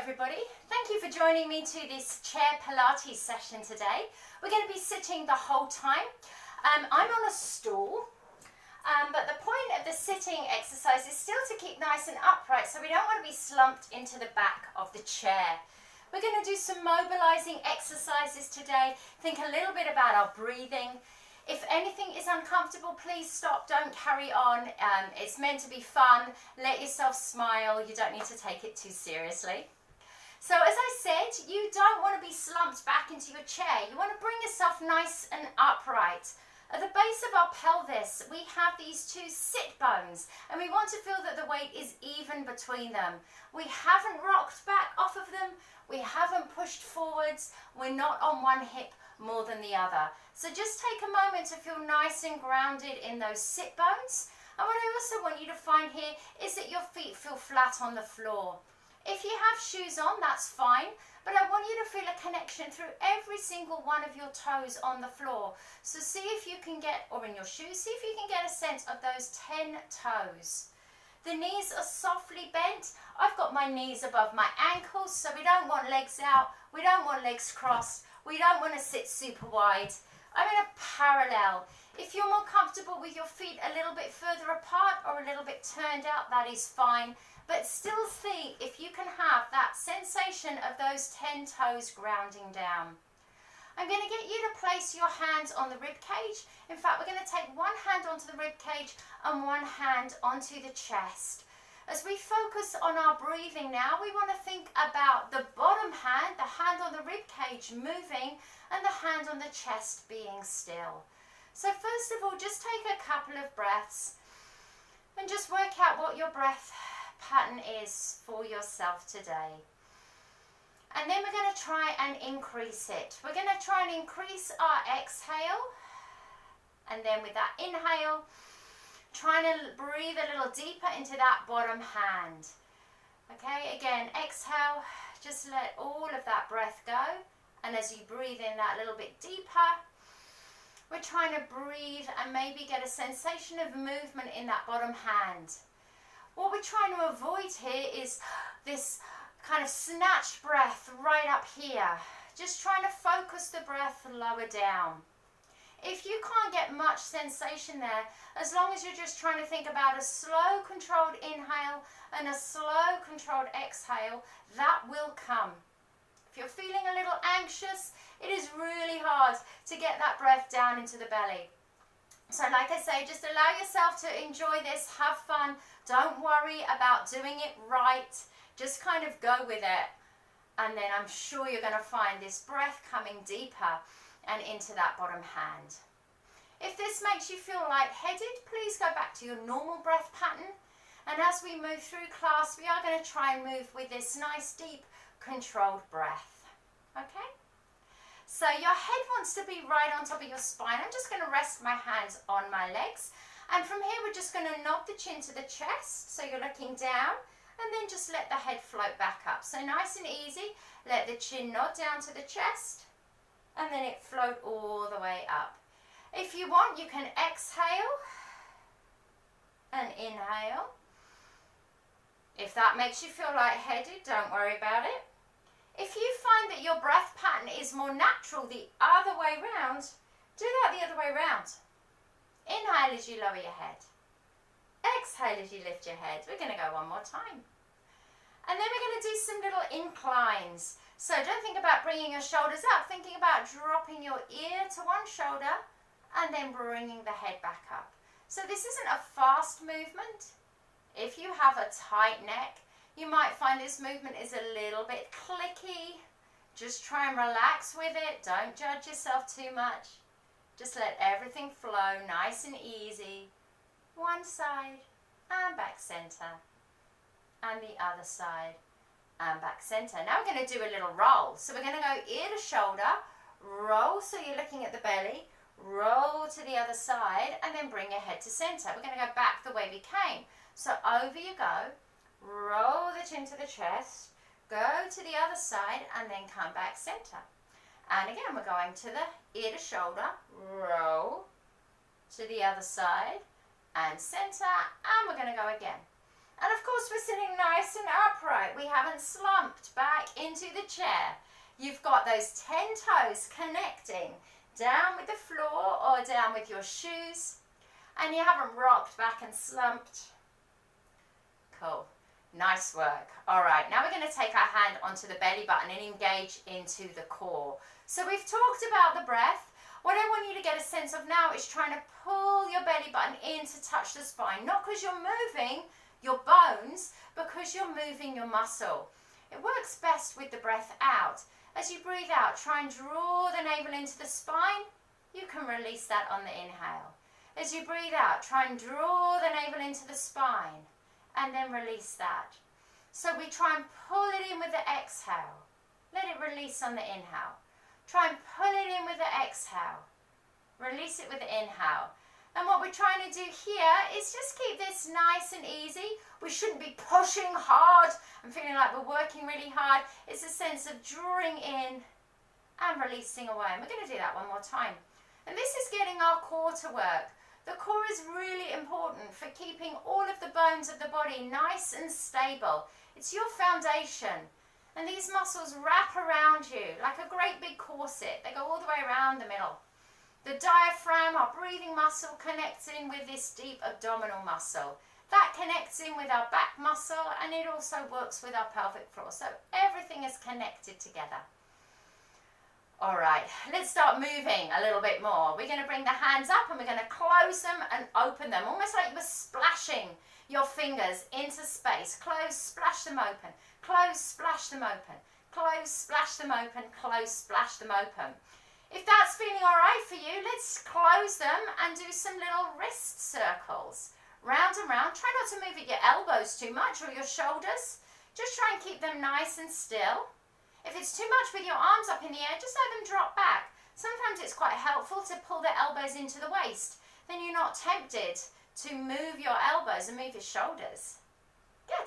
everybody, thank you for joining me to this chair Pilates session today. We're going to be sitting the whole time. I'm on a stool, but the point of the sitting exercise is still to keep nice and upright, so we don't want to be slumped into the back of the chair. We're going to do some mobilizing exercises today, think a little bit about our breathing. If anything is uncomfortable, please stop, don't carry on. It's meant to be fun. Let yourself smile. You don't need to take it too seriously. So as I said, you don't want to be slumped back into your chair. You want to bring yourself nice and upright. At the base of our pelvis, we have these two sit bones, and we want to feel that the weight is even between them. We haven't rocked back off of them. We haven't pushed forwards. We're not on one hip more than the other. So just take a moment to feel nice and grounded in those sit bones. And what I also want you to find here is that your feet feel flat on the floor. If you have shoes on, that's fine, but I want you to feel a connection through every single one of your toes on the floor. So see if you can get, or in your shoes, see if you can get a sense of those 10 toes. The knees are softly bent. I've got my knees above my ankles, so we don't want legs out, we don't want legs crossed, we don't want to sit super wide. I'm in a parallel. If you're more comfortable with your feet a little bit further apart or a little bit turned out, that is fine. But still see if you can have that sensation of those 10 toes grounding down. I'm going to get you to place your hands on the rib cage. In fact, we're going to take one hand onto the rib cage and one hand onto the chest. As we focus on our breathing now, we want to think about the bottom hand, the hand on the rib cage moving, and the hand on the chest being still. So first of all, just take a couple of breaths and just work out what your breath pattern is for yourself today. And then we're going to try and increase it. We're going to try and increase our exhale, and then with that inhale, trying to breathe a little deeper into that bottom hand. Okay, again, exhale, just let all of that breath go. And as you breathe in that little bit deeper, we're trying to breathe and maybe get a sensation of movement in that bottom hand. What we're trying to avoid here is this kind of snatched breath right up here. Just trying to focus the breath lower down. If you can't get much sensation there, as long as you're just trying to think about a slow controlled inhale and a slow controlled exhale, that will come. If you're feeling a little anxious, it is really hard to get that breath down into the belly. So like I say, just allow yourself to enjoy this, have fun. Don't worry about doing it right. Just kind of go with it. And then I'm sure you're going to find this breath coming deeper and into that bottom hand. If this makes you feel lightheaded, please go back to your normal breath pattern. And as we move through class, we are going to try and move with this nice, deep, controlled breath. Okay? So your head wants to be right on top of your spine. I'm just going to rest my hands on my legs. And from here, we're just going to nod the chin to the chest. So you're looking down, and then just let the head float back up. So nice and easy. Let the chin nod down to the chest, and then it float all the way up. If you want, you can exhale and inhale. If that makes you feel lightheaded, don't worry about it. If you find that your breath pattern is more natural the other way round, do that the other way round. Inhale as you lower your head. Exhale as you lift your head. We're going to go one more time. And then we're going to do some little inclines. So don't think about bringing your shoulders up. Thinking about dropping your ear to one shoulder and then bringing the head back up. So this isn't a fast movement. If you have a tight neck, you might find this movement is a little bit clicky. Just try and relax with it. Don't judge yourself too much. Just let everything flow nice and easy. One side and back center. And the other side and back center. Now we're going to do a little roll. So we're going to go ear to shoulder, roll so you're looking at the belly, roll to the other side, and then bring your head to center. We're going to go back the way we came. So over you go, roll the chin to the chest, go to the other side, and then come back center. And again, we're going to the ear to shoulder, roll to the other side, and center, and we're going to go again. And of course, we're sitting nice and upright. we haven't slumped back into the chair. You've got those 10 toes connecting down with the floor or down with your shoes, and you haven't rocked back and slumped. Cool. Nice work. All right, now we're going to take our hand onto the belly button and engage into the core. So we've talked about the breath. What I want you to get a sense of now is trying to pull your belly button in to touch the spine, not because you're moving your bones, because you're moving your muscle. It works best with the breath out. As you breathe out, try and draw the navel into the spine. You can release that on the inhale. As you breathe out, try and draw the navel into the spine and then release that. So we try and pull it in with the exhale. Let it release on the inhale. Try and pull it in with the exhale. Release it with the inhale. And what we're trying to do here is just keep this nice and easy. We shouldn't be pushing hard and feeling like we're working really hard. It's a sense of drawing in and releasing away. And we're going to do that one more time. And this is getting our core to work. The core is really important for keeping all of the bones of the body nice and stable. It's your foundation. And these muscles wrap around you like a great big corset. They go all the way around the middle. The diaphragm, our breathing muscle, connects in with this deep abdominal muscle. That connects in with our back muscle, and it also works with our pelvic floor. So everything is connected together. All right, let's start moving a little bit more. We're going to bring the hands up and we're going to close them and open them, almost like you were splashing your fingers into space. Close, splash them open. Close, splash them open. Close, splash them open. Close, splash them open. If that's feeling all right for you, let's close them and do some little wrist circles. Round and round. Try not to move at your elbows too much or your shoulders. Just try and keep them nice and still. If it's too much with your arms up in the air, just let them drop back. Sometimes it's quite helpful to pull the elbows into the waist. Then you're not tempted to move your elbows and move your shoulders. Good.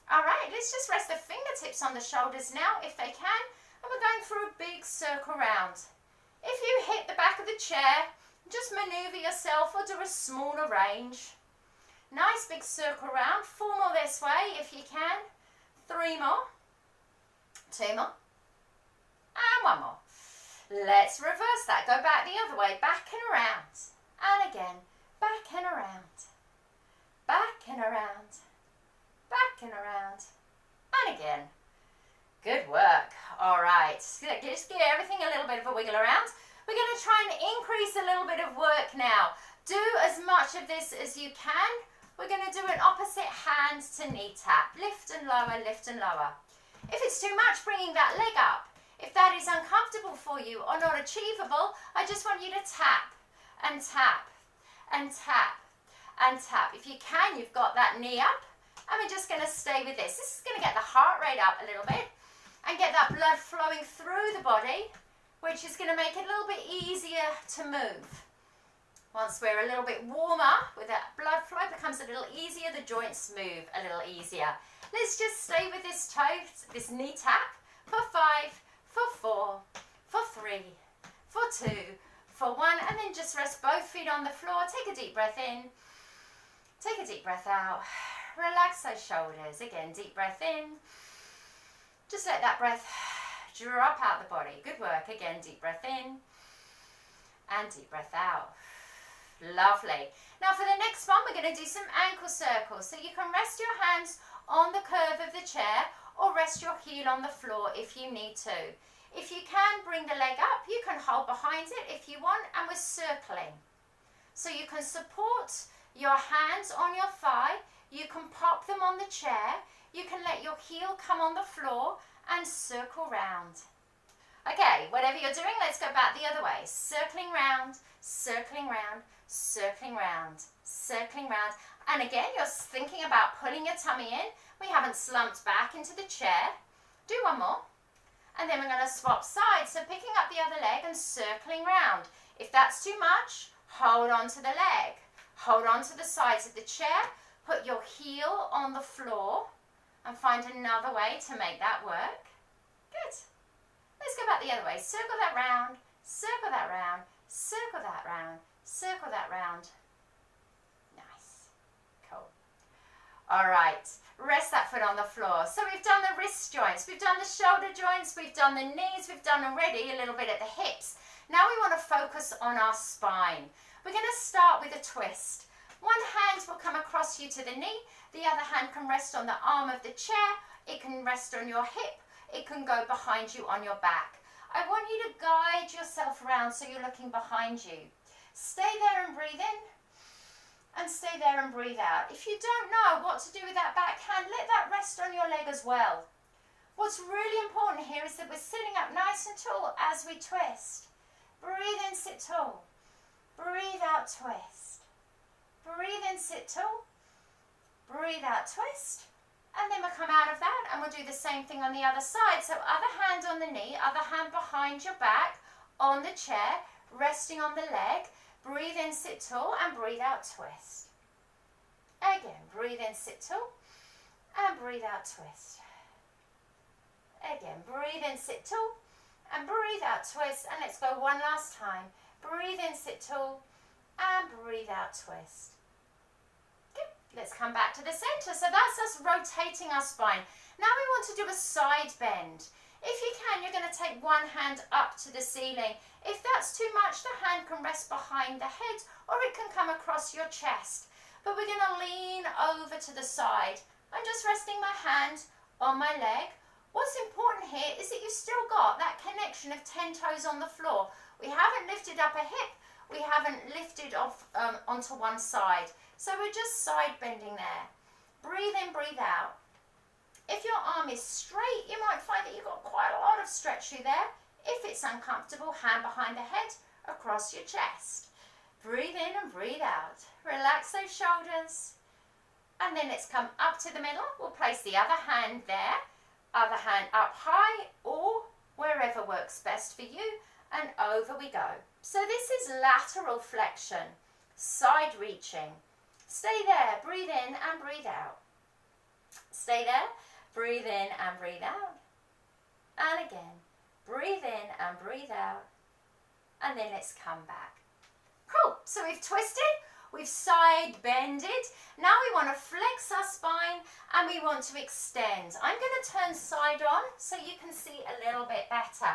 All right, let's just rest the fingertips on the shoulders now if they can. And we're going through a big circle round. If you hit the back of the chair, just maneuver yourself or do a smaller range. Nice big circle round. 4 more this way if you can. 3 more. 2 more. And 1 more. Let's reverse that. Go back the other way. Back and around. And again. Back and around. Back and around. Back and around. And again. Good work. All right. Just give everything a little bit of a wiggle around. We're going to try and increase a little bit of work now. Do as much of this as you can. We're going to do an opposite hand to knee tap. Lift and lower, lift and lower. If it's too much, bringing that leg up. If that is uncomfortable for you or not achievable, I just want you to tap and tap and tap and tap. If you can, you've got that knee up. And we're just going to stay with this. This is going to get the heart rate up a little bit and get that blood flowing through the body, which is going to make it a little bit easier to move. Once we're a little bit warmer with that blood flow, it becomes a little easier. The joints move a little easier. Let's just stay with this toe, this knee tap for 5, for 4, for 3, for 2, for 1, and then just rest both feet on the floor. Take a deep breath in. Take a deep breath out. Relax those shoulders. Again, deep breath in. Just let that breath drop out the body. Good work. Again, deep breath in and deep breath out. Lovely. Now for the next one, we're going to do some ankle circles. So you can rest your hands on the curve of the chair or rest your heel on the floor if you need to. If you can, bring the leg up. You can hold behind it if you want, and we're circling. So you can support your hands on your thigh. You can pop them on the chair. You can let your heel come on the floor and circle round. Okay, whatever you're doing, let's go back the other way. Circling round, circling round, circling round, circling round. And again, you're thinking about pulling your tummy in. We haven't slumped back into the chair. Do 1 more. And then we're going to swap sides. So picking up the other leg and circling round. If that's too much, hold on to the leg. Hold on to the sides of the chair. Put your heel on the floor and find another way to make that work. Good. Let's go back the other way. Circle that round, circle that round, circle that round, circle that round. Nice. Cool. All right, rest that foot on the floor. So we've done the wrist joints, we've done the shoulder joints, we've done the knees, we've done already a little bit at the hips. Now we want to focus on our spine. We're going to start with a twist. One hand will come across you to the knee, the other hand can rest on the arm of the chair, it can rest on your hip, it can go behind you on your back. I want you to guide yourself around so you're looking behind you. Stay there and breathe in, and stay there and breathe out. If you don't know what to do with that back hand, let that rest on your leg as well. What's really important here is that we're sitting up nice and tall as we twist. Breathe in, sit tall. Breathe out, twist. Breathe in, sit tall. Breathe out, twist. And then we'll come out of that and we'll do the same thing on the other side. So other hand on the knee, other hand behind your back, on the chair, resting on the leg. Breathe in, sit tall, and breathe out, twist. Again, breathe in, sit tall, and breathe out, twist. Again, breathe in, sit tall, and breathe out, twist. And let's go one last time. Breathe in, sit tall, and breathe out, twist. Good. Let's come back to the center. So that's us rotating our spine. Now we want to do a side bend. If you can, you're going to take one hand up to the ceiling. If that's too much, the hand can rest behind the head or it can come across your chest. But we're going to lean over to the side. I'm just resting my hand on my leg. What's important here is that you've still got that connection of 10 toes on the floor. We haven't lifted up a hip. We haven't lifted off onto one side. So we're just side bending there. Breathe in, breathe out. If your arm is straight, you might find that you've got quite a lot of stretch through there. If it's uncomfortable, hand behind the head, across your chest. Breathe in and breathe out. Relax those shoulders. And then let's come up to the middle. We'll place the other hand there, other hand up high or wherever works best for you, and over we go. So this is lateral flexion, side reaching. Stay there, breathe in and breathe out. Stay there. Breathe in and breathe out. And again, breathe in and breathe out. And then let's come back. Cool. So we've twisted, we've side bended. Now we want to flex our spine and we want to extend. I'm going to turn side on so you can see a little bit better.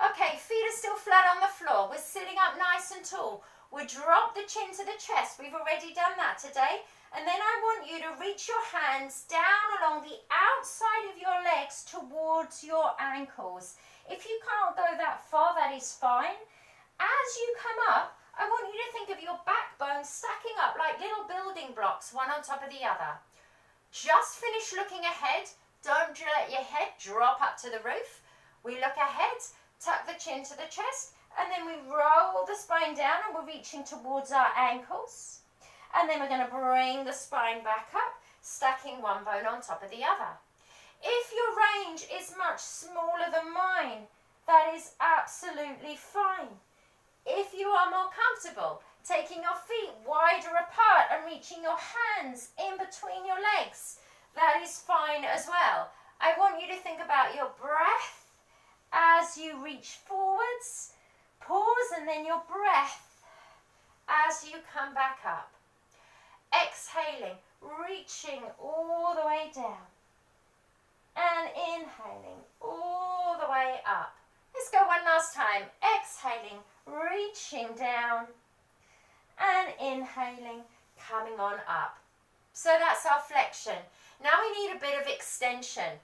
Okay, feet are still flat on the floor. We're sitting up nice and tall. We drop the chin to the chest. We've already done that today. And then I want you to reach your hands down along the outside of your legs towards your ankles. If you can't go that far, that is fine. As you come up, I want you to think of your backbone stacking up like little building blocks, one on top of the other. Just finish looking ahead. Don't let your head drop up to the roof. We look ahead, tuck the chin to the chest, and then we roll the spine down and we're reaching towards our ankles. And then we're going to bring the spine back up, stacking one bone on top of the other. If your range is much smaller than mine, that is absolutely fine. If you are more comfortable taking your feet wider apart and reaching your hands in between your legs, that is fine as well. I want you to think about your breath as you reach forwards. Pause and then your breath as you come back up. Exhaling, reaching all the way down. And inhaling all the way up. Let's go one last time. Exhaling, reaching down. And inhaling, coming on up. So that's our flexion. Now we need a bit of extension.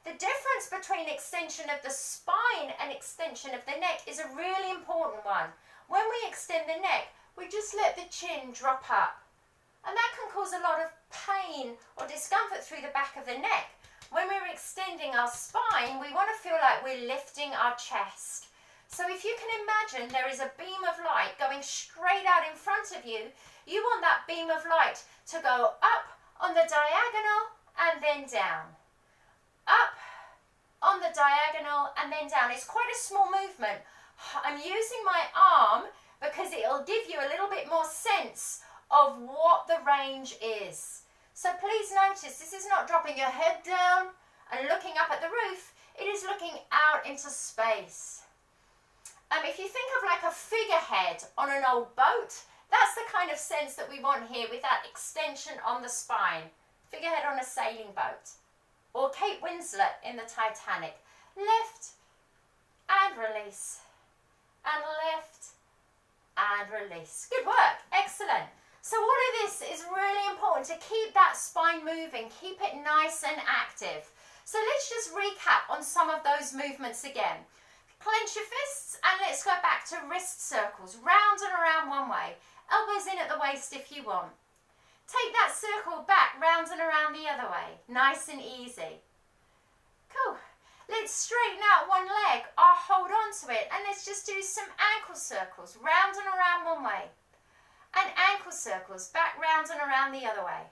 The difference between extension of the spine and extension of the neck is a really important one. When we extend the neck, we just let the chin drop up. And that can cause a lot of pain or discomfort through the back of the neck. When we're extending our spine, we want to feel like we're lifting our chest. So if you can imagine there is a beam of light going straight out in front of you, you want that beam of light to go up on the diagonal and then down. Up on the diagonal and then down. It's quite a small movement. I'm using my arm because it'll give you a little bit more sense of what the range is. So please notice, this is not dropping your head down and looking up at the roof. It is looking out into space. If you think of like a figurehead on an old boat, That's the kind of sense that we want here with that extension on the spine. Figurehead on a sailing boat. Or Kate Winslet in the Titanic. Lift and release. And lift and release. Good work. Excellent. So all of this is really important to keep that spine moving. Keep it nice and active. So let's just recap on some of those movements again. Clench your fists and let's go back to wrist circles. Round and around one way. Elbows in at the waist if you want. Take that circle back, round and around the other way. Nice and easy. Cool. Let's straighten out one leg or hold on to it and let's just do some ankle circles. Round and around one way. And ankle circles, back round and around the other way.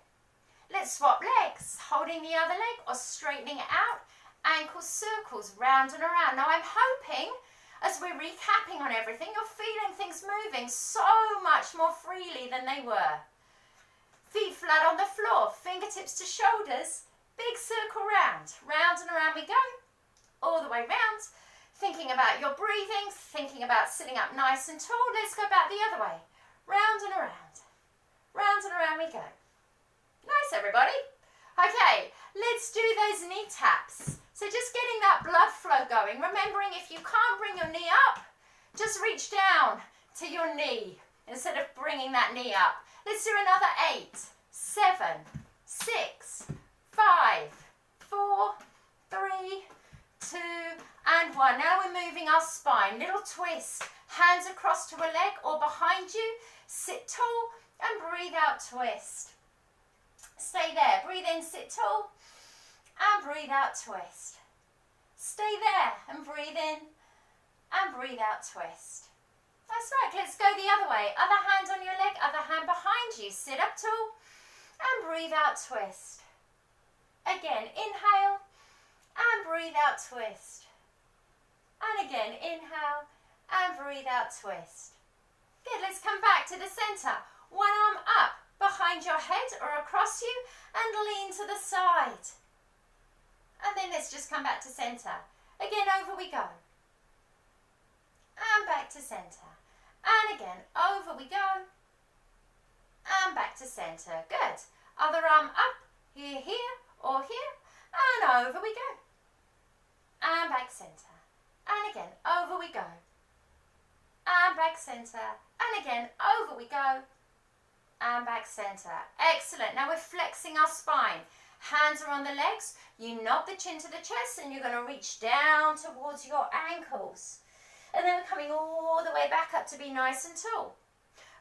Let's swap legs, holding the other leg or straightening it out. Ankle circles, round and around. Now I'm hoping, as we're recapping on everything, you're feeling things moving so much more freely than they were. Feet flat on the floor, fingertips to shoulders, big circle round. Round and around we go, all the way round. Thinking about your breathing, thinking about sitting up nice and tall. Let's go back the other way. Round and around. Round and around we go. Nice, everybody. Okay, let's do those knee taps. So just getting that blood flow going. Remembering if you can't bring your knee up, just reach down to your knee instead of bringing that knee up. Let's do another 8, 7, 6, 5, 4, 3, 2, and 1. Now we're moving our spine. Little twist. Hands across to a leg or behind you. Sit tall and breathe out, twist. Stay there. Breathe in, sit tall, and breathe out, twist. Stay there and breathe in and breathe out, twist. That's right. Let's go the other way. Other hand on your leg, other hand behind you. Sit up tall and breathe out, twist. Again, inhale and breathe out, twist. And again, inhale and breathe out, twist. Good. Let's come back to the center. One arm up behind your head or across you and lean to the side. And then let's just come back to center. Again, over we go. And back to center. And again, over we go. And back to center. Good. Other arm up, here, here, or here. And over we go. And back center. And again, over we go. And back center. And again, over we go. And back center. Excellent. Now we're flexing our spine. Hands are on the legs. You nod the chin to the chest and you're going to reach down towards your ankles. And then we're coming all the way back up to be nice and tall.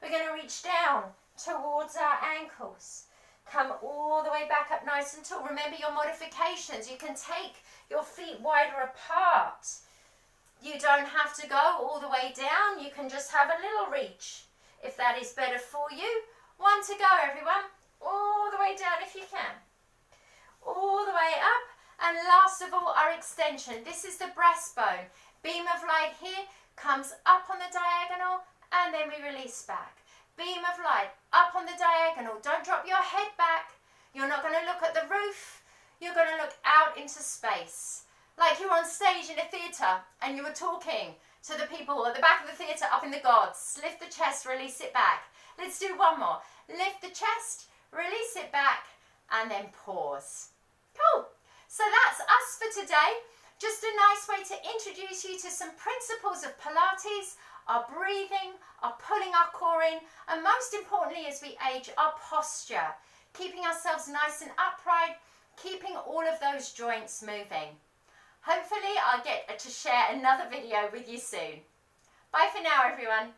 We're going to reach down towards our ankles. Come all the way back up nice and tall. Remember your modifications. You can take your feet wider apart. You don't have to go all the way down. You can just have a little reach if that is better for you. 1 to go, everyone. All the way down if you can. All the way up. And last of all, our extension. This is the breastbone. Beam of light here comes up on the diagonal and then we release back. Beam of light up on the diagonal. Don't drop your head back. You're not going to look at the roof. You're going to look out into space. Like you were on stage in a theatre and you were talking to the people at the back of the theatre up in the gods. Lift the chest, release it back. Let's do one more. Lift the chest, release it back, and then pause. Cool. So that's us for today. Just a nice way to introduce you to some principles of Pilates, our breathing, our pulling our core in, and most importantly as we age, our posture. Keeping ourselves nice and upright, keeping all of those joints moving. Hopefully I'll get to share another video with you soon. Bye for now, everyone.